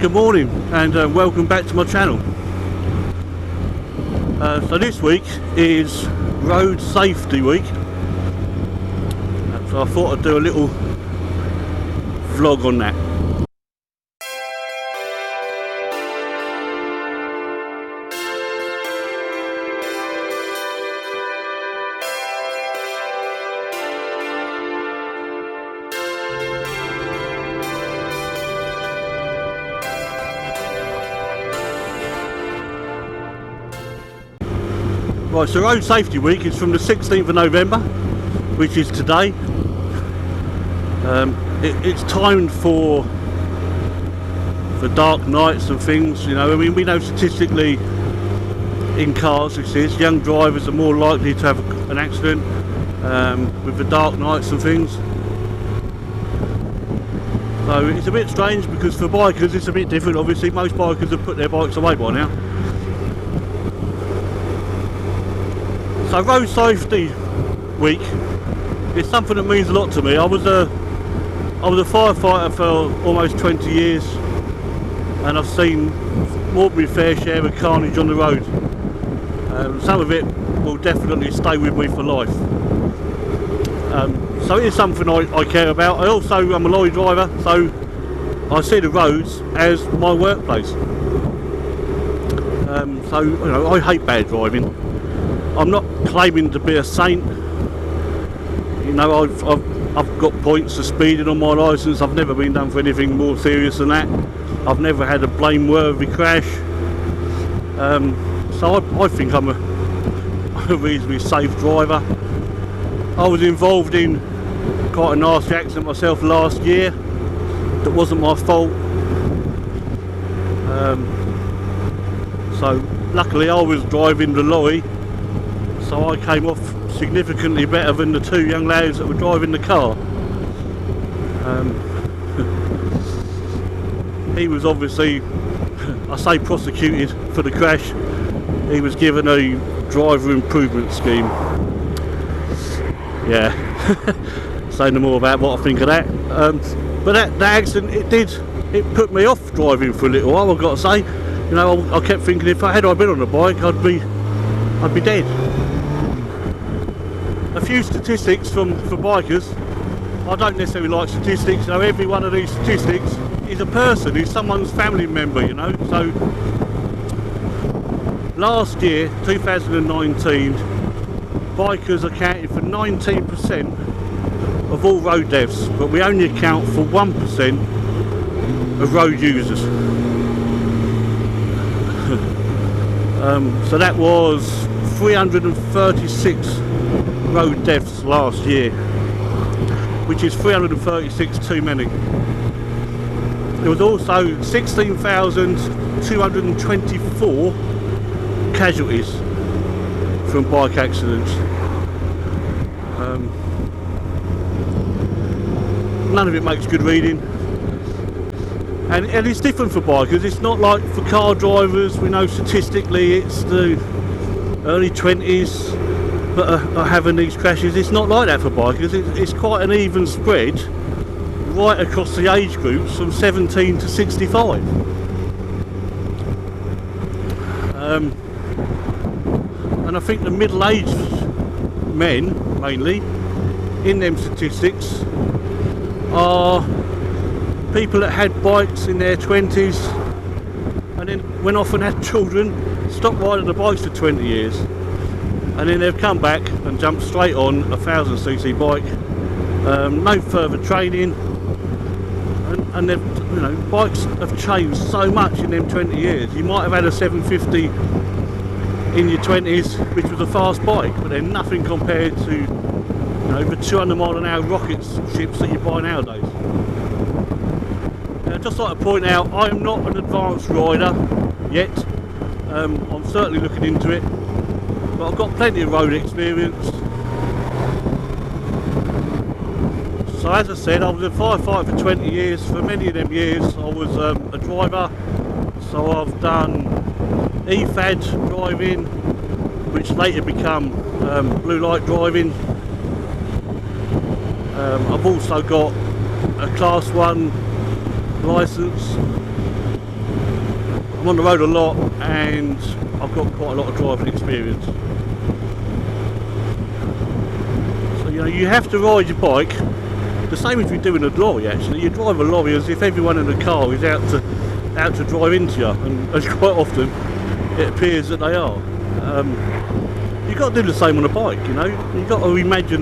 Good morning and welcome back to my channel. So this week is Road Safety Week, so I thought I'd do a little vlog on that. Right, so Road Safety Week is from the 16th of November, which is today. It's timed for dark nights and things, you know. I mean, we know statistically in cars this is, young drivers are more likely to have an accident with the dark nights and things. So it's a bit strange because for bikers it's a bit different. Obviously most bikers have put their bikes away by now. So Road Safety Week is something that means a lot to me. I was a firefighter for almost 20 years and I've seen more than my fair share of carnage on the road. Some of it will definitely stay with me for life. So it is something I care about. I also am a lorry driver, so I see the roads as my workplace. So you know, I hate bad driving. I'm not claiming to be a saint. You know, I've got points for speeding on my licence. I've never been done for anything more serious than that. I've never had a blameworthy crash. So I think I'm a reasonably safe driver. I was involved in quite a nasty accident myself last year. That wasn't my fault. So luckily I was driving the lorry, so I came off significantly better than the two young lads that were driving the car. He was obviously, I say prosecuted for the crash. He was given a driver improvement scheme. Yeah, say no more about what I think of that. But that accident, it put me off driving for a little while, I've got to say. You know, I kept thinking if I had been on a bike, I'd be dead. A few statistics for bikers. I don't necessarily like statistics. You know, every one of these statistics is a person, is someone's family member, you know. So last year, 2019, bikers accounted for 19% of all road deaths, but we only account for 1% of road users. So that was 336 road deaths last year, which is 336 too many. There was also 16,224 casualties from bike accidents. None of it makes good reading. And it's different for bikers. It's not like for car drivers. We know statistically it's the early 20s that are having these crashes. It's not like that for bikers. It's quite an even spread right across the age groups from 17 to 65. And I think the middle-aged men, mainly, in them statistics are people that had bikes in their 20s and then went off and had children, stopped riding the bikes for 20 years, and then they've come back and jumped straight on a 1000cc bike, no further training, and they've, you know, bikes have changed so much in them 20 years. You might have had a 750 in your 20s, which was a fast bike, but they're nothing compared to, you know, the 200-mile-an-hour rocket ships that you buy nowadays. I'd just like to point out, I am not an advanced rider yet. I'm certainly looking into it, but I've got plenty of road experience. So as I said, I was a firefighter for 20 years. For many of them years I was a driver, so I've done EFAD driving, which later become blue light driving. I've also got a class 1 licence I'm on the road a lot and I've got quite a lot of driving experience. So you know, you have to ride your bike the same as you do in a lorry. Actually, you drive a lorry as if everyone in the car is out to drive into you, and quite often it appears that they are. You've got to do the same on a bike, you know. You've got to imagine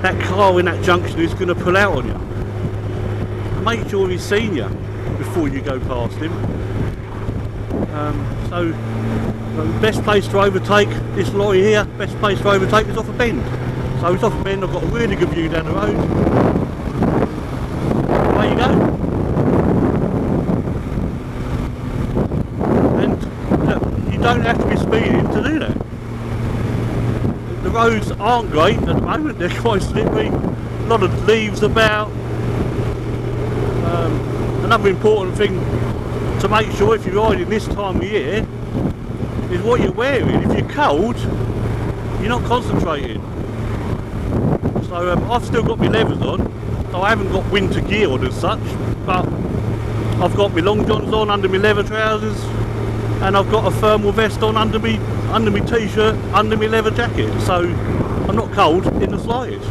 that car in that junction is going to pull out on you. Make sure he's seen you before you go past him. So the best place to overtake this lorry here, best place to overtake is off a bend. So it's off a bend, I've got a really good view down the road. There you go. And look, you don't have to be speeding to do that. The roads aren't great at the moment, they're quite slippery, a lot of leaves about. Another important thing to make sure if you're riding this time of year is what you're wearing. If you're cold, you're not concentrating. So I've still got my leathers on, so I haven't got winter gear on as such, but I've got my long johns on under my leather trousers, and I've got a thermal vest on under me t-shirt, under my leather jacket, so I'm not cold in the slightest.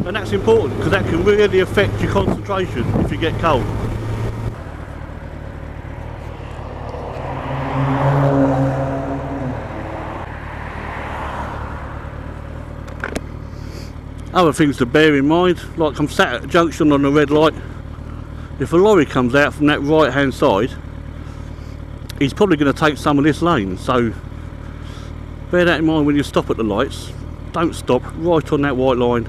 And that's important because that can really affect your concentration if you get cold. Other things to bear in mind, like I'm sat at a junction on a red light. If a lorry comes out from that right hand side, he's probably going to take some of this lane, so bear that in mind when you stop at the lights. Don't stop right on that white line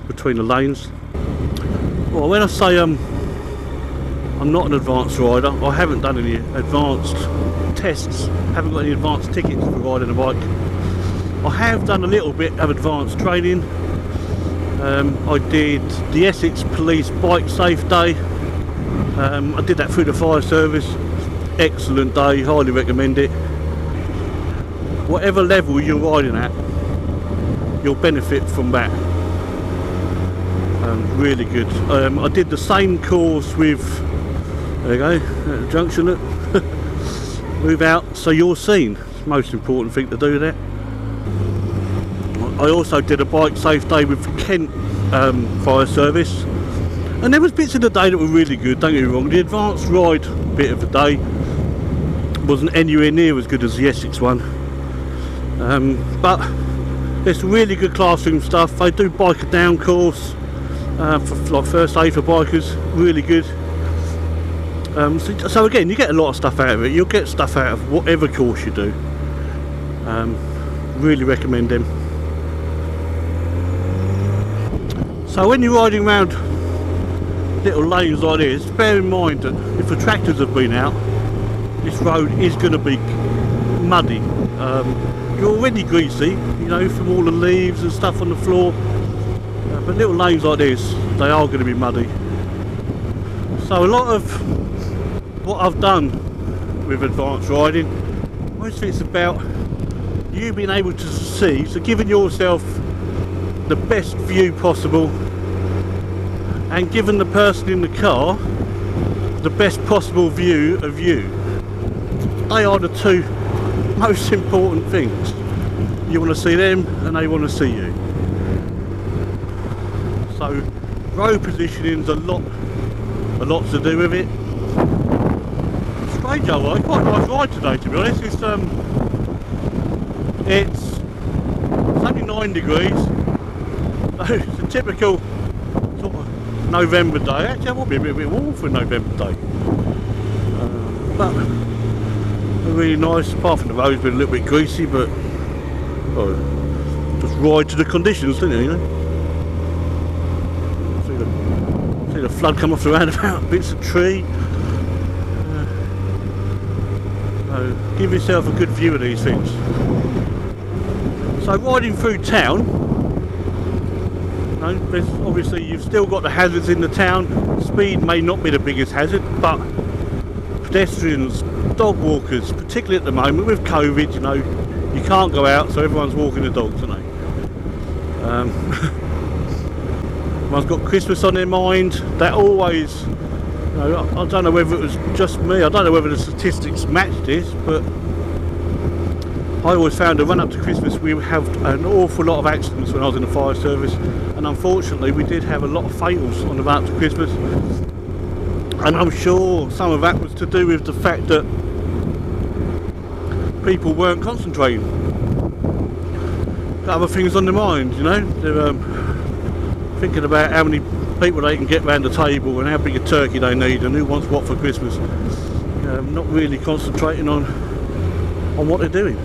between the lanes. Well, when I say I'm not an advanced rider, I haven't done any advanced tests, haven't got any advanced tickets for riding a bike. I have done a little bit of advanced training. I did the Essex Police Bike Safe Day. I did that through the fire service. Excellent day, highly recommend it. Whatever level you're riding at, you'll benefit from that. Really good. I did the same course with, there you go, at the junction. Move out so you're seen. It's the most important thing to do there. I also did a bike safe day with Kent fire service, and there was bits of the day that were really good, don't get me wrong. The advanced ride bit of the day wasn't anywhere near as good as the Essex one, but there's really good classroom stuff. They do biker down course for like first aid for bikers, really good. So again, you get a lot of stuff out of it. You'll get stuff out of whatever course you do. Really recommend them. So when you're riding around little lanes like this, bear in mind that if the tractors have been out, this road is going to be muddy. You're already greasy, you know, from all the leaves and stuff on the floor, but little lanes like this, they are going to be muddy. So a lot of what I've done with advanced riding, mostly it's about you being able to see, so giving yourself the best view possible and giving the person in the car the best possible view of you. They are the two most important things. You want to see them and they want to see you. So road positioning's a lot to do with it. Strange old ride, quite a nice ride today to be honest. It's only 9 degrees. It's a typical sort of November day. Actually, it will be a bit warm for a November day. But really nice, apart from the road's been a little bit greasy, but just ride to the conditions, didn't you know? See the flood come off the roundabout, bits of tree. So give yourself a good view of these things. So riding through town, there's obviously you've still got the hazards in the town. Speed may not be the biggest hazard, but pedestrians, dog walkers, particularly at the moment with COVID, you know, you can't go out, so everyone's walking the dogs, aren't they? Everyone's got Christmas on their mind. That always You know, I don't know whether it was just me, I don't know whether the statistics matched this, but I always found the run up to Christmas we have an awful lot of accidents when I was in the fire service, and unfortunately we did have a lot of fatals on the run up to Christmas, and I'm sure some of that was to do with the fact that people weren't concentrating, got other things on their mind, you know. They're thinking about how many people they can get round the table and how big a turkey they need and who wants what for Christmas. Not really concentrating on what they're doing.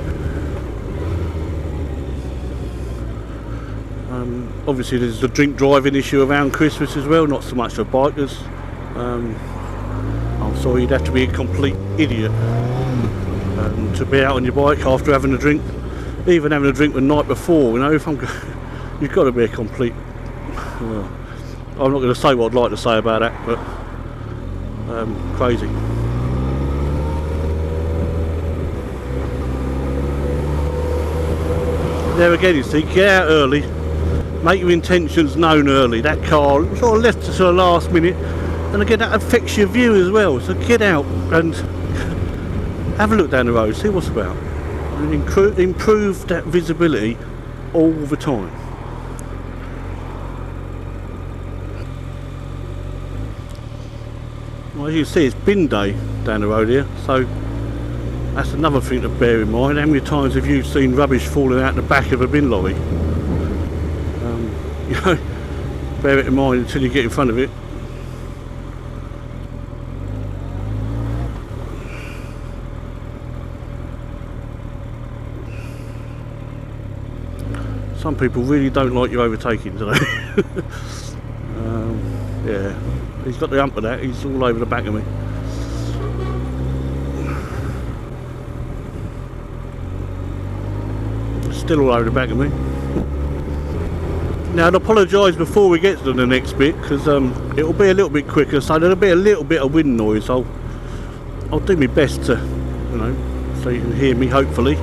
Obviously there's the drink driving issue around Christmas as well, not so much for bikers. I'm sorry, you'd have to be a complete idiot to be out on your bike after having a drink, even having a drink the night before. You know, if you've got to be a complete. I'm not going to say what I'd like to say about that, but crazy. There again, you see, get out early, make your intentions known early. That car sort of left us to the last minute, and again that affects your view as well. So get out and have a look down the road, see what's about, and improve that visibility all the time. Well, as you can see, it's bin day down the road here, so that's another thing to bear in mind. How many times have you seen rubbish falling out the back of a bin lorry? You know, bear it in mind until you get in front of it. Some people really don't like you overtaking today. Yeah, he's got the hump of that, he's all over the back of me. Still all over the back of me. Now I'd apologise before we get to the next bit, because it'll be a little bit quicker, so there'll be a little bit of wind noise. I'll do my best to, you know, so you can hear me hopefully.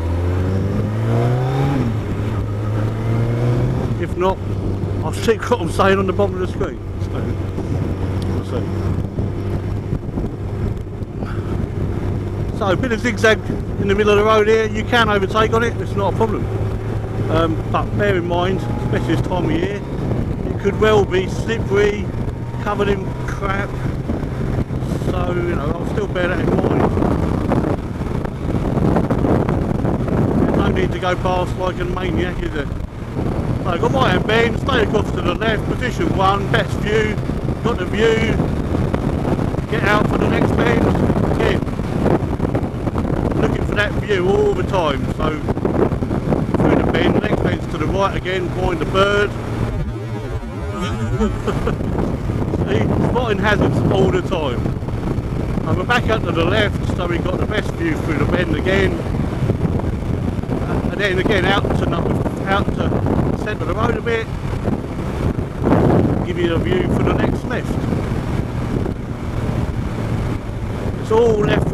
If not, I'll stick what I'm saying on the bottom of the screen. So, we'll see. So a bit of zigzag in the middle of the road here, you can overtake on it, it's not a problem. But bear in mind, especially this time of year, it could well be slippery, covered in crap, so you know, I'll still bear that in mind. There's no need to go past like a maniac, is there? So I've got my hand bend, stay across to the left, position 1, best view, got the view, get out for the next bend, again, looking for that view all the time, so through the bend, next bend's to the right again, behind the bird. See, spotting hazards all the time. And we're back out to the left, so we've got the best view through the bend again, and then again out to the centre of the road a bit, give you a view for the next left. It's all left,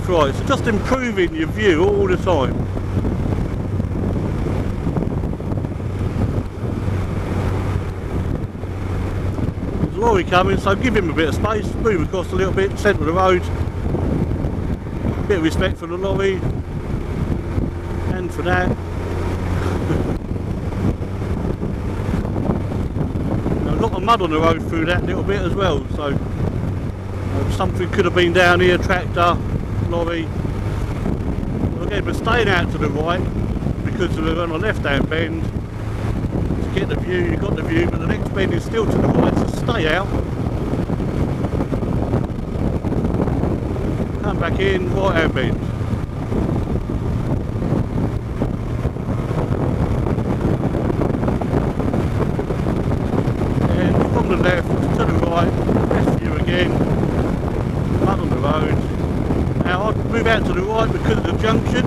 right, so just improving your view all the time. There's a lorry coming, so give him a bit of space, move across a little bit, centre of the road, bit of respect for the lorry, and for that. A lot of mud on the road through that little bit as well, so something could have been down here, tractor, lorry. Well, again, we're staying out to the right because we're on a left hand bend. To get the view, you've got the view, but the next bend is still to the right, so stay out. Come back in, right hand bend. From the left to the right, best view again, mud on the road. Now I'd move out to the right because of the junction,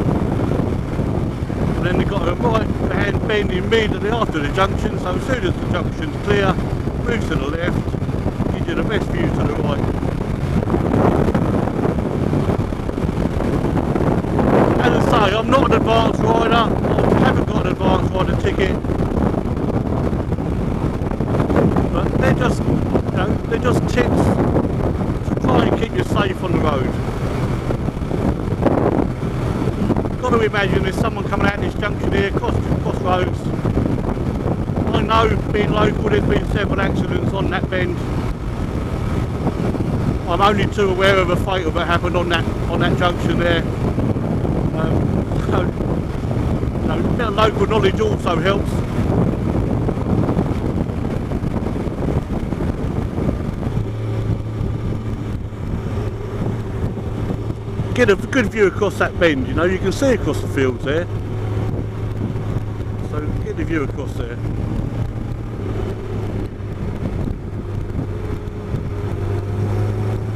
and then they've got a right hand bend immediately after the junction, so as soon as the junction's clear, move to the left, gives you the best view to the right. As I say, I'm not an advanced rider, I haven't got an advanced rider ticket. They're just, you know, they're just tips to try try and keep you safe on the road. Got to imagine there's someone coming out this junction here, crossroads. I know, being local, there's been several accidents on that bend. I'm only too aware of a fatal that happened on that junction there. So, you know, a bit of local knowledge also helps. Get a good view across that bend, you know, you can see across the fields there. So get the view across there.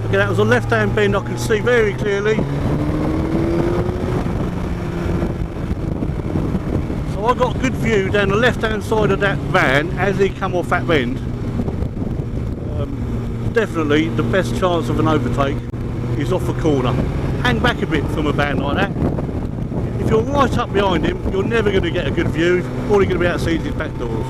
Okay, that was a left hand bend I can see very clearly. So I got a good view down the left hand side of that van as he come off that bend. Definitely the best chance of an overtake is off the corner. Hang back a bit from a van like that. If you're right up behind him, you're never going to get a good view. All you're going to be able to see is his back doors.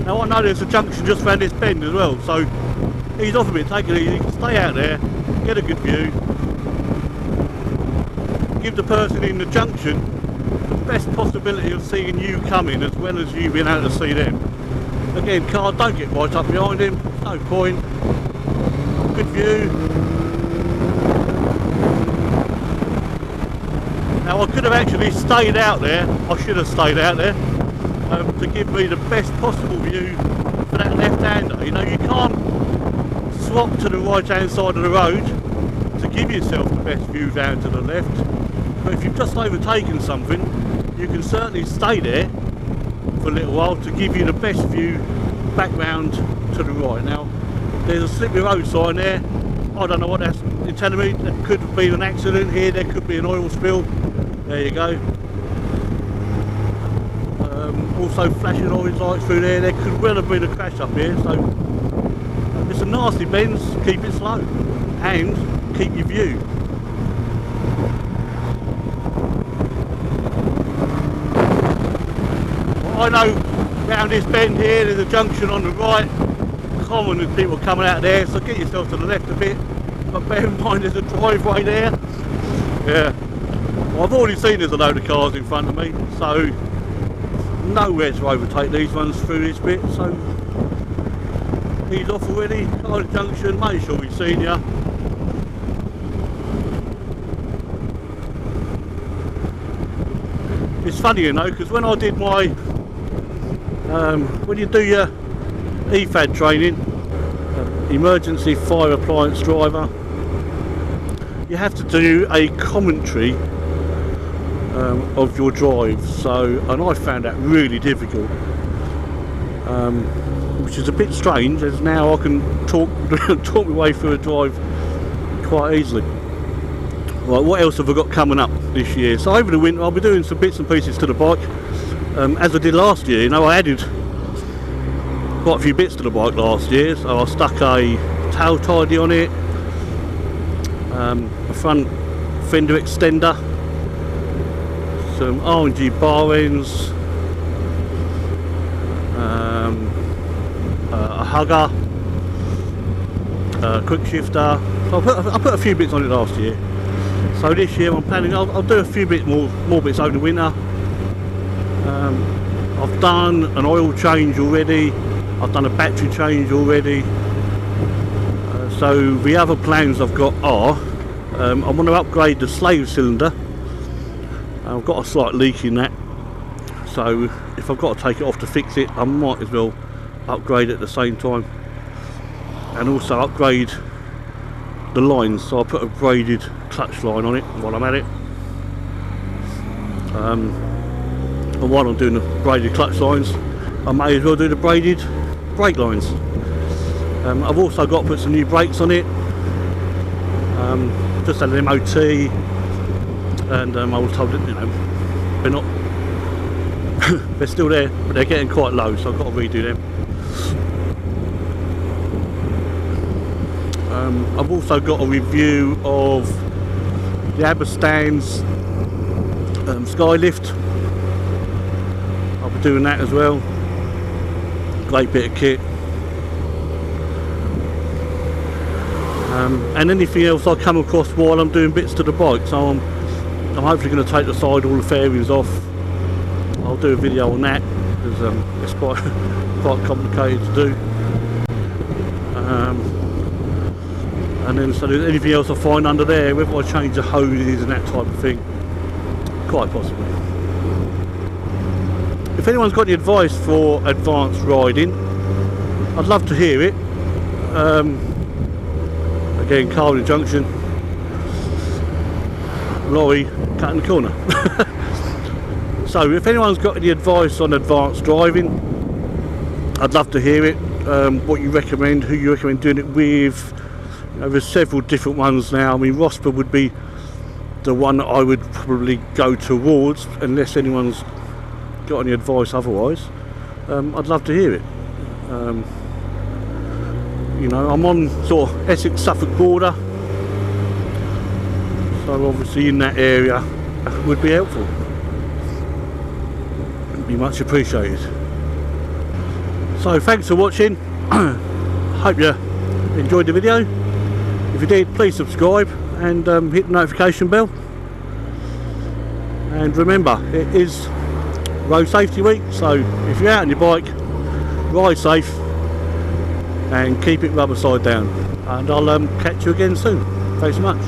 Now I know there's a junction just around this bend as well, so he's off a bit, take it easy, stay out there, get a good view, give the person in the junction the best possibility of seeing you coming as well as you being able to see them. Again, car, don't get right up behind him, no point, good view. Now I could have actually stayed out there, I should have stayed out there, to give me the best possible view for that left-hander. You know, you can't swap to the right-hand side of the road to give yourself the best view down to the left. But if you've just overtaken something, you can certainly stay there for a little while to give you the best view back round to the right. Now, there's a slippery road sign there. I don't know what that's telling me. There could have been an accident here, there could be an oil spill. There you go. Also flashing orange lights through there. There could well have been a crash up here, so it's a nasty bend. Keep it slow and keep your view. Well, I know round this bend here there's a junction on the right, common with people coming out there, so get yourself to the left a bit, but bear in mind there's a driveway there. Yeah, well, I've already seen there's a load of cars in front of me, so nowhere to overtake these ones through this bit. So he's off already, car at the junction, make sure he's seen you. It's funny, you know, because when I did my when you do your EFAD training, emergency fire appliance driver, you have to do a commentary of your drive. So, and I found that really difficult, which is a bit strange, as now I can talk talk my way through a drive quite easily. Right, what else have I got coming up this year? So over the winter I'll be doing some bits and pieces to the bike, as I did last year. You know, I added quite a few bits to the bike last year. So I stuck a tail tidy on it, a front fender extender, some R&G bar ends, a hugger, a quick shifter. So I put a few bits on it last year. So this year I'm planning, I'll do a few bits more bits over the winter. I've done an oil change already, I've done a battery change already. So the other plans I've got are, I want to upgrade the slave cylinder. I've got a slight leak in that, so if I've got to take it off to fix it, I might as well upgrade it at the same time, and also upgrade the lines. So I'll put a braided clutch line on it while I'm at it, and while I'm doing the braided clutch lines, I may as well do the braided brake lines. I've also got to put some new brakes on it, just had an MOT, and I was told that, you know, they're not They're still there, but they're getting quite low, so I've got to redo them. I've also got a review of the Aberstan's Skylift. I'll be doing that as well. Great bit of kit. And anything else I come across while I'm doing bits to the bike. So I'm hopefully going to take the side all the fairings off. I'll do a video on that because it's quite complicated to do. And then so there's anything else I find under there, whether I change the hoses and that type of thing, quite possibly. If anyone's got any advice for advanced riding, I'd love to hear it. Again, Carlin Junction, lorry cutting the corner. So if anyone's got any advice on advanced driving, I'd love to hear it. What you recommend, who you recommend doing it with. There's several different ones now. I mean, Rosper would be the one that I would probably go towards, unless anyone's got any advice otherwise. I'd love to hear it. You know, I'm on sort of Essex-Suffolk border, so obviously in that area would be helpful. It'd be much appreciated. So thanks for watching. Hope you enjoyed the video. If you did, please subscribe and hit the notification bell. And remember, it is Road Safety Week, so if you're out on your bike, ride safe and keep it rubber side down. And I'll catch you again soon. Thanks so much.